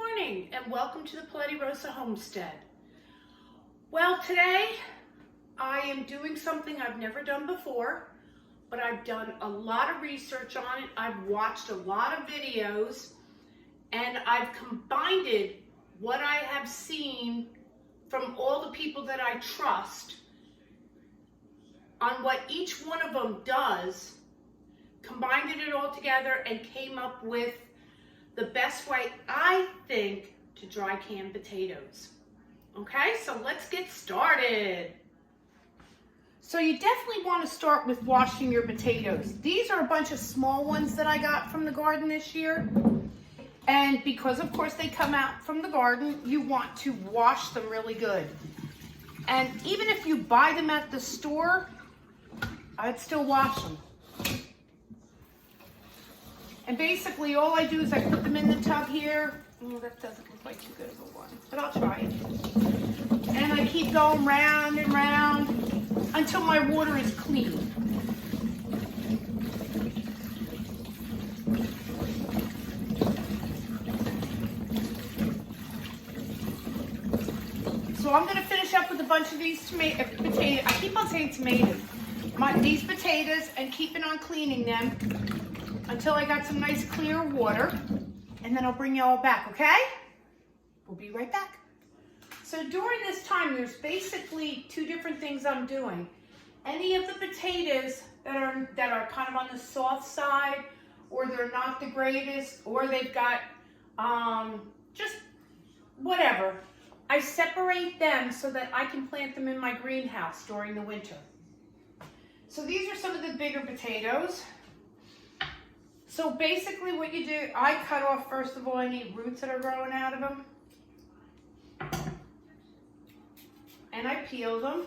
morning and welcome to the Paletti Rosa Homestead. Well, today I am doing something I've never done before, but I've done a lot of research on it. I've watched a lot of videos and I've combined what I have seen from all the people that I trust on what each one of them does, combined it all together and came up with the best way, I think, to dry can potatoes. Okay, so let's get started. So you definitely want to start with washing your potatoes. These are a bunch of small ones that I got from the garden this year. And because of course they come out from the garden, you want to wash them really good. And even if you buy them at the store, I'd still wash them. And basically all I do is I put them in the tub here. Oh, that doesn't look like too good of a one, but I'll try it. And I keep going round and round until my water is clean. So I'm gonna finish up with a bunch of these potatoes. I keep on saying tomatoes. These potatoes, and keeping on cleaning them until I got some nice clear water, and then I'll bring you all back, okay? We'll be right back. So during this time, there's basically two different things I'm doing. Any of the potatoes that are kind of on the soft side, or they're not the greatest, or they've got just whatever, I separate them so that I can plant them in my greenhouse during the winter. So these are some of the bigger potatoes. So basically what you do, I cut off first of all any roots that are growing out of them. And I peel them.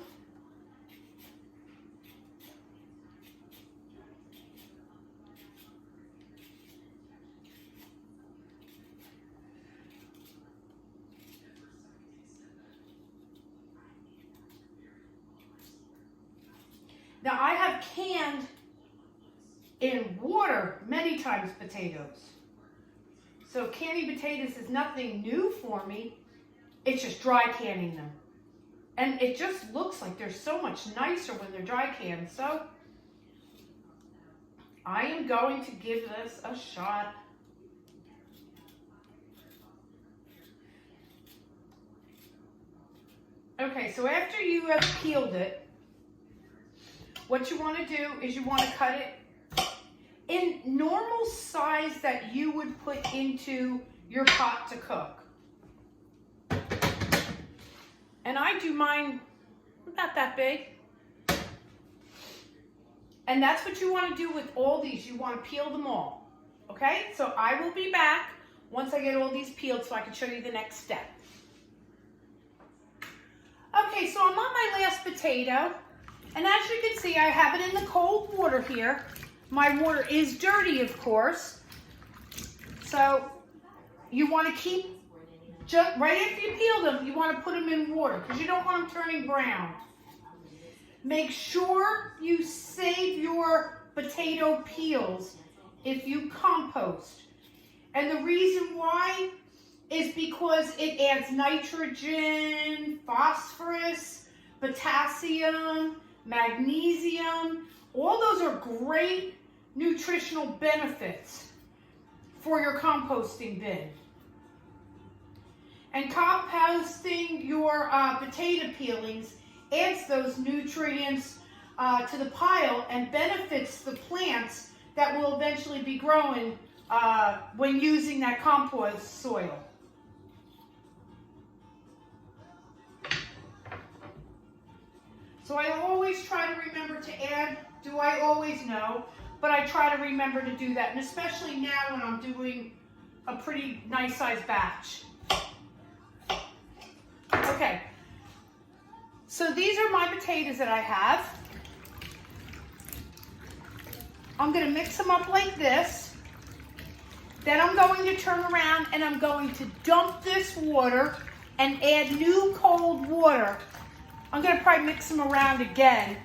Now I have canned in water many times potatoes. So canning potatoes is nothing new for me. It's just dry canning them. And it just looks like they're so much nicer when they're dry canned. So I am going to give this a shot. Okay, so after you have peeled it, what you want to do is you want to cut it in normal size that you would put into your pot to cook. And I do mine about that big. And that's what you want to do with all these. You want to peel them all. Okay? So I will be back once I get all these peeled so I can show you the next step. Okay, so I'm on my last potato. And as you can see, I have it in the cold water here. My water is dirty, of course. So you want to keep, right after you peel them, you want to put them in water because you don't want them turning brown. Make sure you save your potato peels if you compost. And the reason why is because it adds nitrogen, phosphorus, potassium, magnesium. All those are great nutritional benefits for your composting bin. And composting your potato peelings adds those nutrients to the pile and benefits the plants that will eventually be growing when using that compost soil. So I always try to remember to add, do I always know, but I try to remember to do that, and especially now when I'm doing a pretty nice sized batch. Okay, so these are my potatoes that I have. I'm going to mix them up like this. Then I'm going to turn around and I'm going to dump this water and add new cold water. I'm going to probably mix them around again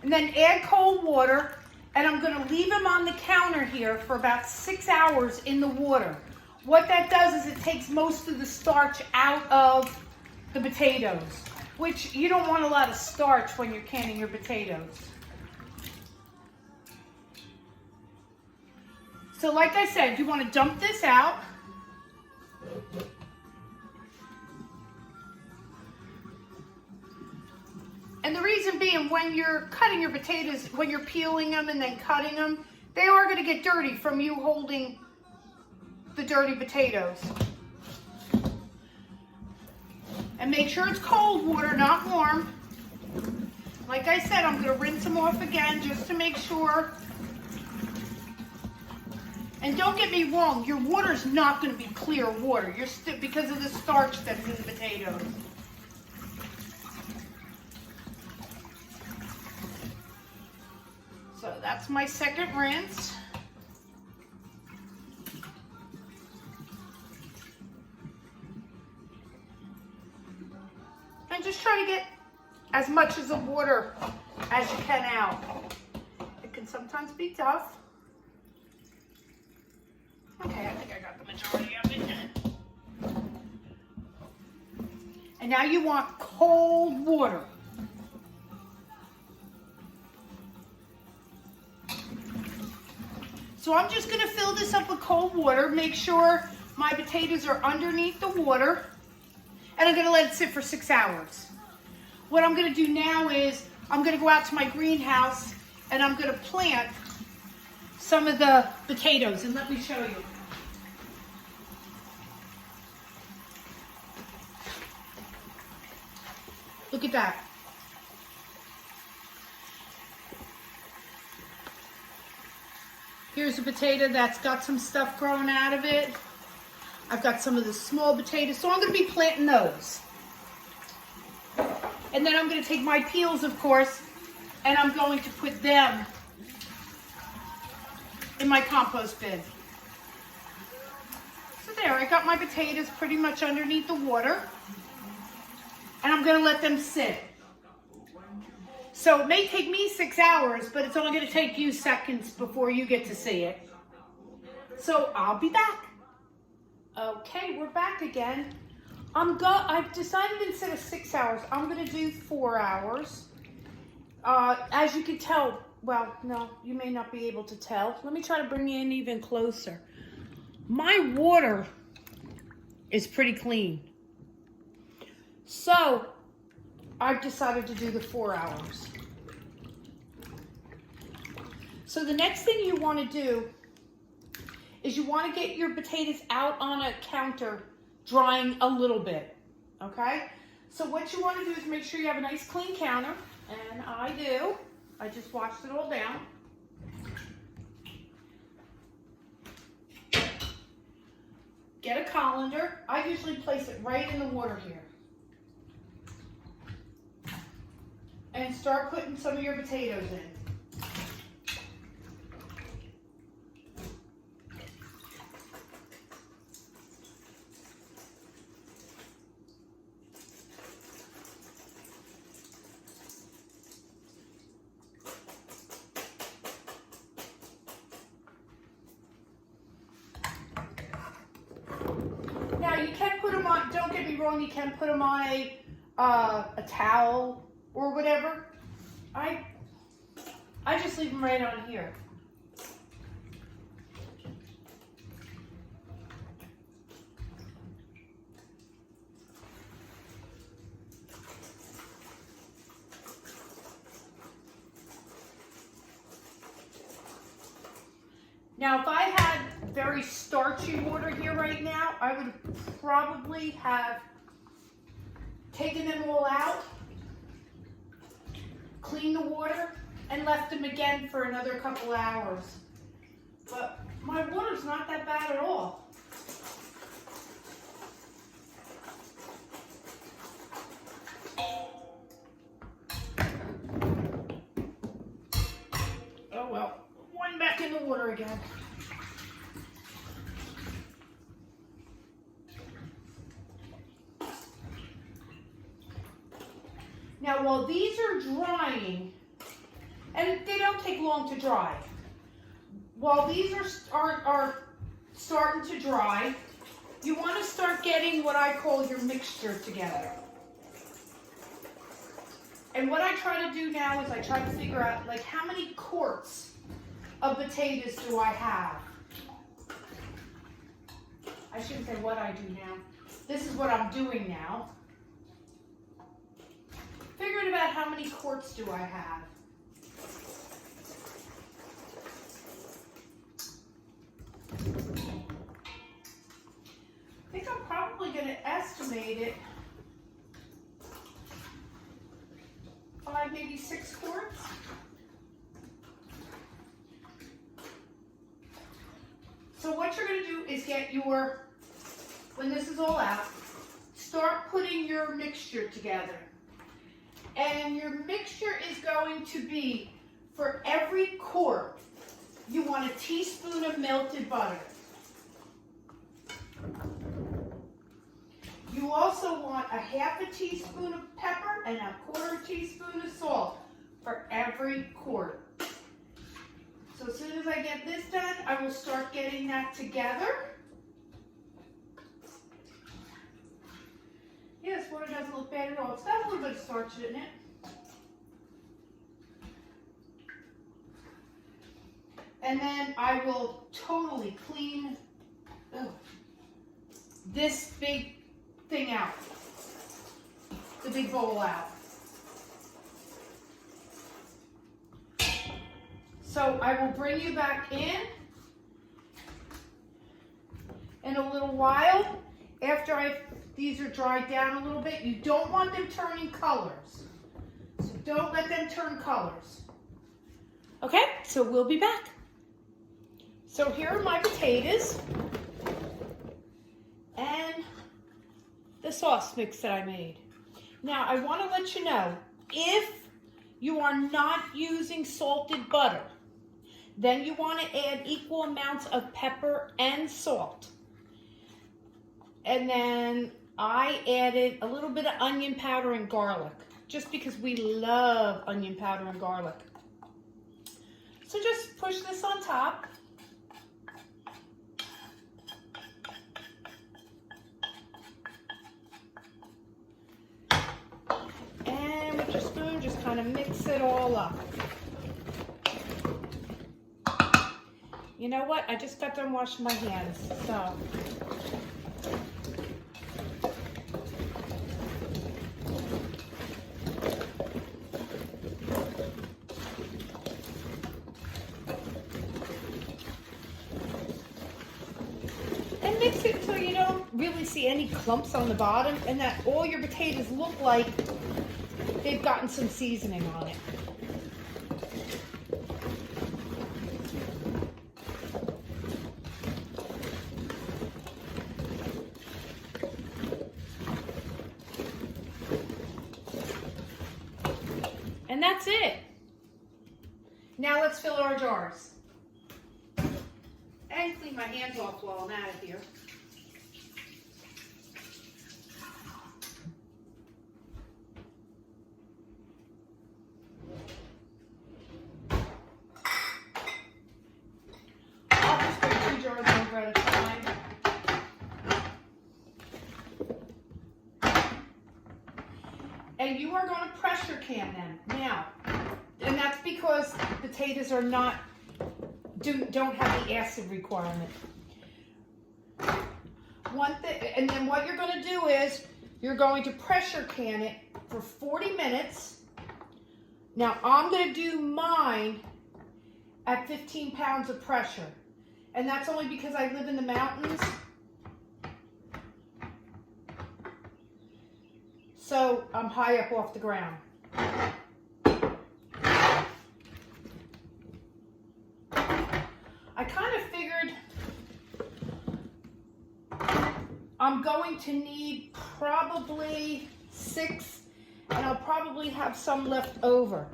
and then add cold water, and I'm going to leave them on the counter here for about 6 hours in the water. what that does is it takes most of the starch out of the potatoes, which you don't want a lot of starch when you're canning your potatoes. So like I said, you want to dump this out. And the reason being, when you're cutting your potatoes, when you're peeling them and then cutting them, they are going to get dirty from you holding the dirty potatoes. And make sure it's cold water, not warm. Like I said, I'm going to rinse them off again just to make sure. And don't get me wrong, your water's not going to be clear water. You're because of the starch that's in the potatoes. So that's my second rinse. And just try to get as much of the water as you can out. It can sometimes be tough. Okay, I think I got the majority of it. And now you want cold water. So I'm just going to fill this up with cold water, make sure my potatoes are underneath the water, and I'm going to let it sit for 6 hours. What I'm going to do now is I'm going to go out to my greenhouse and I'm going to plant some of the potatoes, and let me show you. Look at that. Here's a potato that's got some stuff growing out of it. I've got some of the small potatoes, so I'm going to be planting those. And then I'm going to take my peels, of course, and I'm going to put them in my compost bin. So there, I got my potatoes pretty much underneath the water, and I'm going to let them sit. So it may take me 6 hours, but it's only going to take you seconds before you get to see it. So I'll be back. Okay, we're back again. I've decided instead of 6 hours, I'm going to do 4 hours. As you can tell, well, no, you may not be able to tell. Let me try to bring you in even closer. My water is pretty clean. So I've decided to do the 4 hours. So the next thing you want to do is you want to get your potatoes out on a counter drying a little bit, okay? So what you want to do is make sure you have a nice clean counter, and I do. I just washed it all down. Get a colander. I usually place it right in the water here. And start putting some of your potatoes in. Now you can put them on, don't get me wrong, you can put them on a towel or whatever. I just leave them right on here. Now, if I had very starchy water here right now, I would probably have taken them all out, cleaned the water, and left them again for another couple hours. But my water's not that bad at all. Oh well, one back in the water again. Now, while these are drying, and they don't take long to dry, while these are starting to dry, you want to start getting what I call your mixture together. And what I try to do now is I try to figure out, like, how many quarts of potatoes do I have? I shouldn't say what I do now. This is what I'm doing now. Figuring about how many quarts do I have. I think I'm probably going to estimate it 5, maybe 6 quarts. So what you're going to do is get your, when this is all out, start putting your mixture together. And your mixture is going to be, for every quart, you want a teaspoon of melted butter. You also want a half a teaspoon of pepper and a quarter teaspoon of salt for every quart. So as soon as I get this done, I will start getting that together. Yeah, this water doesn't look bad at all. It's got a little bit of starch in it. And then I will totally clean this big thing out, the big bowl out. So I will bring you back in a little while after these are dried down a little bit. You don't want them turning colors, so don't let them turn colors. Okay, so we'll be back. So here are my potatoes and the sauce mix that I made. Now I want to let you know, if you are not using salted butter, then you want to add equal amounts of pepper and salt. And then I added a little bit of onion powder and garlic, just because we love onion powder and garlic. So just push this on top. And with your spoon, just kind of mix it all up. You know what? I just got done washing my hands, so. And mix it so you don't really see any clumps on the bottom, and that all your potatoes look like they've gotten some seasoning on it. And that's it. Now let's fill our jars. And clean my hands off while I'm out of here. I'll just put 2 jars over at a time. And you are going to pressure can them now, and that's because potatoes are not don't have the acid requirement. One thing, and then what you're going to do is you're going to pressure can it for 40 minutes. Now I'm going to do mine at 15 pounds of pressure, and that's only because I live in the mountains. So I'm high up off the ground. I kind of figured I'm going to need probably 6, and I'll probably have some left over.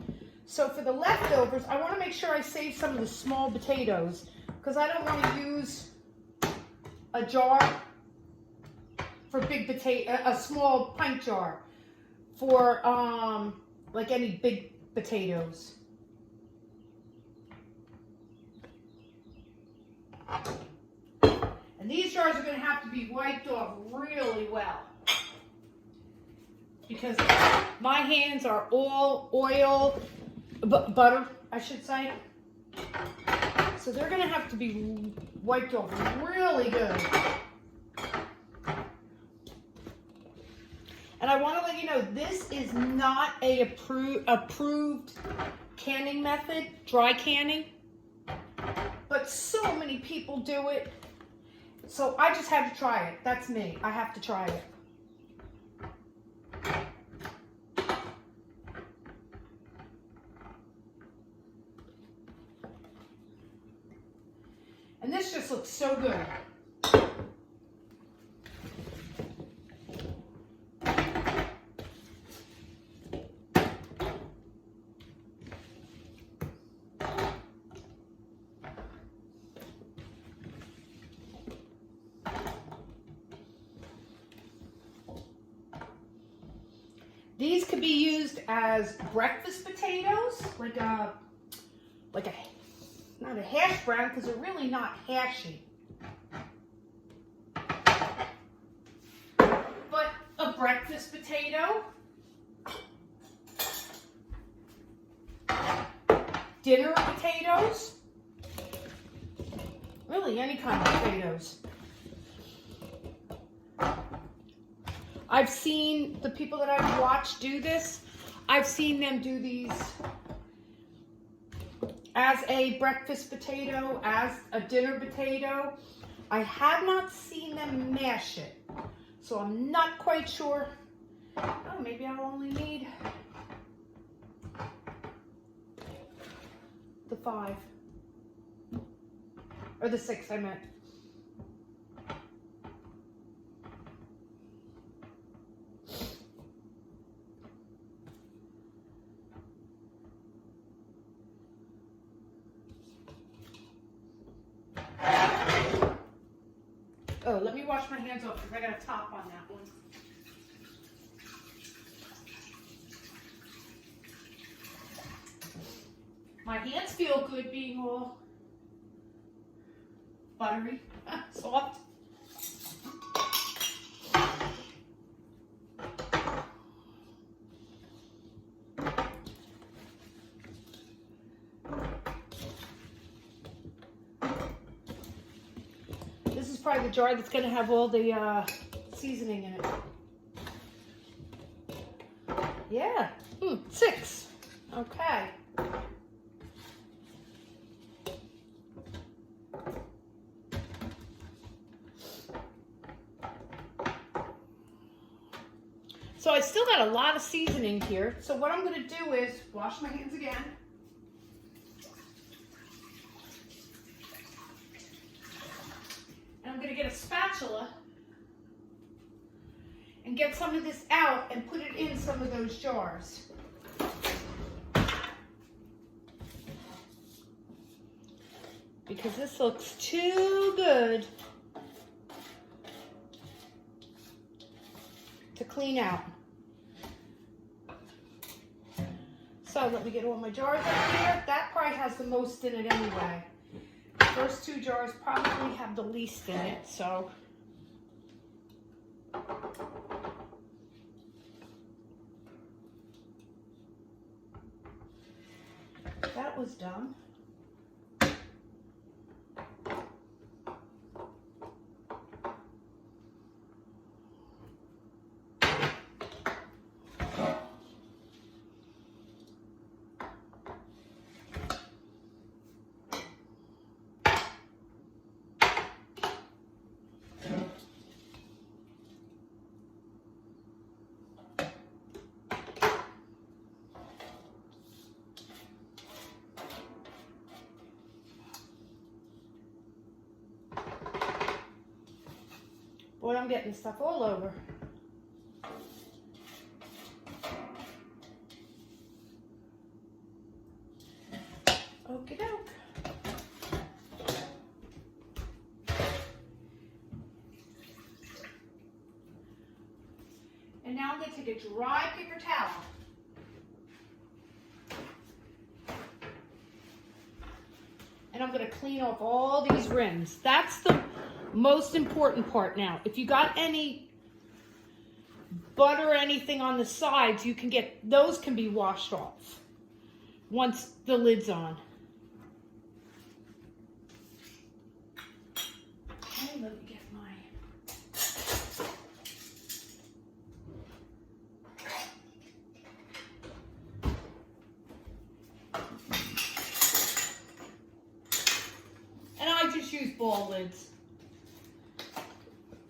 So for the leftovers, I want to make sure I save some of the small potatoes, because I don't want to use a jar for big potato, a small pint jar for like any big potatoes. And these jars are going to have to be wiped off really well, because my hands are all oil, butter, I should say. So they're going to have to be wiped off really good. And I want to let you know, this is not a approved canning method, dry canning. But so many people do it. So I just had to try it. That's me. I have to try it. And this just looks so good. These could be used as breakfast potatoes, like a not a hash brown, because they're really not hashy, but a breakfast potato, dinner potatoes, really any kind of potatoes. I've seen the people that I've watched do this, I've seen them do these as a breakfast potato, as a dinner potato. I have not seen them mash it, so I'm not quite sure. Oh, maybe I'll only need the 5, or the 6 I meant. Oh, let me wash my hands off because I got a top on that one. My hands feel good being all buttery, soft. This is probably the jar that's going to have all the seasoning in it. Yeah, 6. Okay. So I still got a lot of seasoning here. So what I'm going to do is wash my hands again. And I'm going to get a spatula and get some of this out and put it in some of those jars. Because this looks too good to clean out. So let me get all my jars up here. That probably has the most in it anyway. The first 2 jars probably have the least in it, so. That was done. Boy, I'm getting stuff all over. Okie doke. And now I'm going to take a dry paper towel. And I'm going to clean off all these rims. That's most important part now. If you got any butter or anything on the sides, you can get, those can be washed off once the lid's on. Okay, let me get my... And I just use ball lids.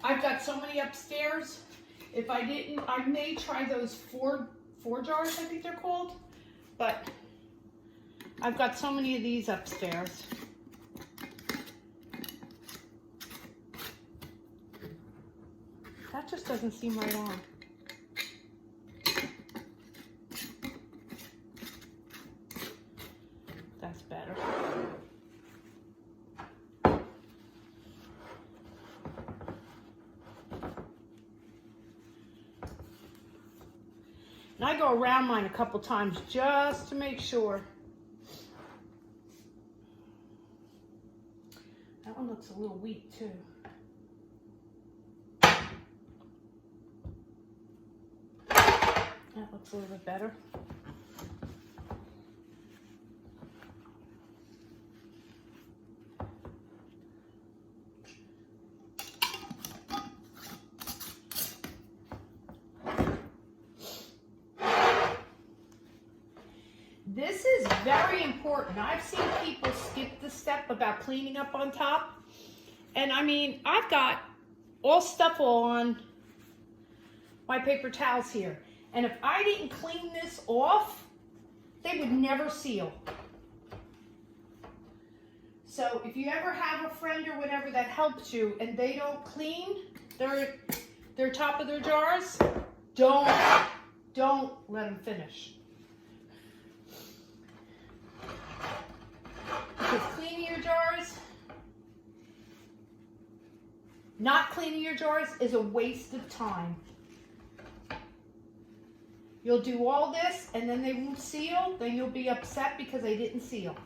I've got so many upstairs. If I didn't, I may try those four jars, I think they're called. But I've got so many of these upstairs. That just doesn't seem right on. That's better. And I go around mine a couple times just to make sure. That one looks a little weak too. That looks a little bit better. This is very important. I've seen people skip the step about cleaning up on top. And I mean, I've got all stuff on my paper towels here. And if I didn't clean this off, they would never seal. So if you ever have a friend or whatever that helps you and they don't clean their top of their jars, don't let them finish. Because cleaning your jars, not cleaning your jars is a waste of time. You'll do all this and then they won't seal, then you'll be upset because they didn't seal.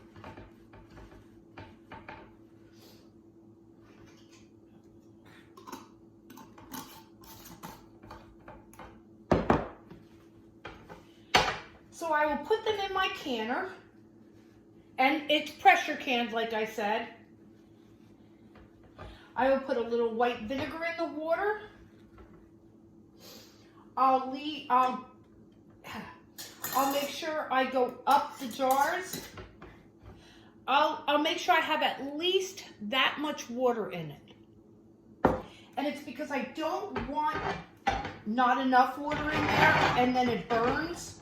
So I will put them in my canner, and it's pressure canned like I said. I will put a little white vinegar in the water. I'll make sure I go up the jars. I'll make sure I have at least that much water in it. And it's because I don't want not enough water in there and then it burns.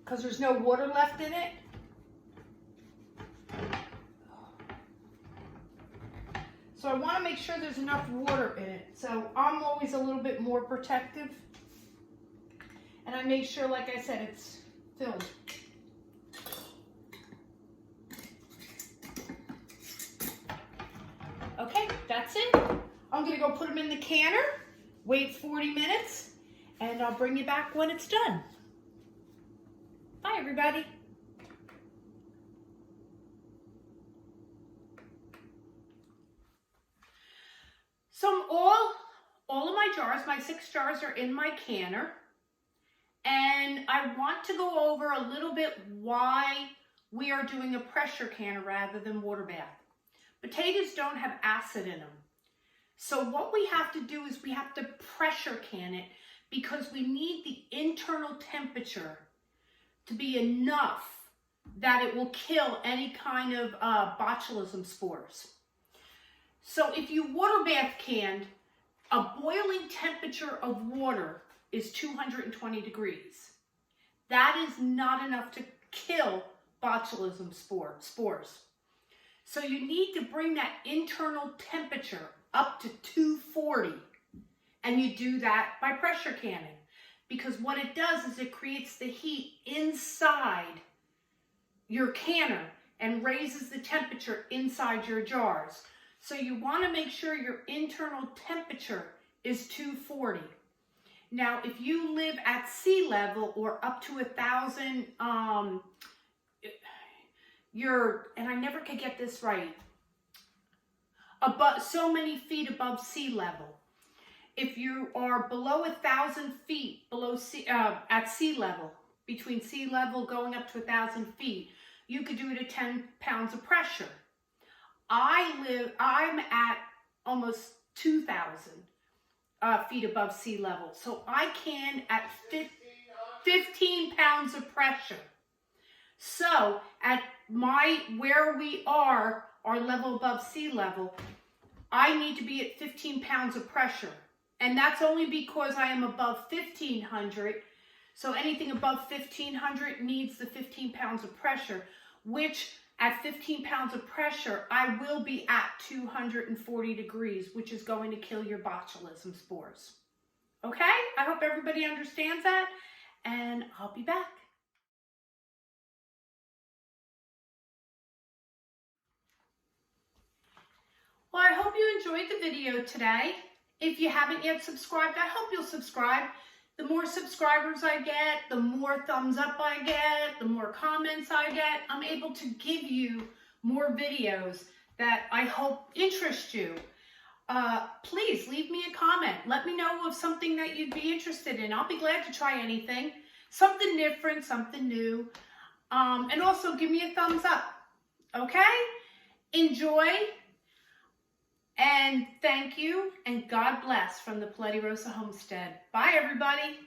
Because there's no water left in it. So I want to make sure there's enough water in it. So I'm always a little bit more protective. And I make sure, like I said, it's filled. Okay, that's it. I'm going to go put them in the canner, wait 40 minutes, and I'll bring you back when it's done. Bye, everybody. So all of my jars, my 6 jars are in my canner. And I want to go over a little bit why we are doing a pressure canner rather than water bath. Potatoes don't have acid in them. So what we have to do is we have to pressure can it because we need the internal temperature to be enough that it will kill any kind of botulism spores. So if you water bath canned, a boiling temperature of water is 220 degrees. That is not enough to kill botulism spores. So you need to bring that internal temperature up to 240. And you do that by pressure canning. Because what it does is it creates the heat inside your canner and raises the temperature inside your jars. So you want to make sure your internal temperature is 240. Now, if you live at sea level or up to 1,000, and I never could get this right. above, so many feet above sea level. If you are below 1,000 feet below at sea level, between sea level going up to 1,000 feet, you could do it at 10 pounds of pressure. I'm at almost 2,000 feet above sea level, so I can at 15 pounds of pressure. So at where we are, our level above sea level, I need to be at 15 pounds of pressure. And that's only because I am above 1,500. So anything above 1,500 needs the 15 pounds of pressure, which at 15 pounds of pressure, I will be at 240 degrees, which is going to kill your botulism spores. Okay? I hope everybody understands that, and I'll be back. Well, I hope you enjoyed the video today. If you haven't yet subscribed, I hope you'll subscribe. The more subscribers I get, the more thumbs up I get, the more comments I get, I'm able to give you more videos that I hope interest you. Please leave me a comment. Let me know of something that you'd be interested in. I'll be glad to try anything. Something different, something new. And also give me a thumbs up. Okay? Enjoy. And thank you, and God bless from the Paleti Rosa Homestead. Bye, everybody.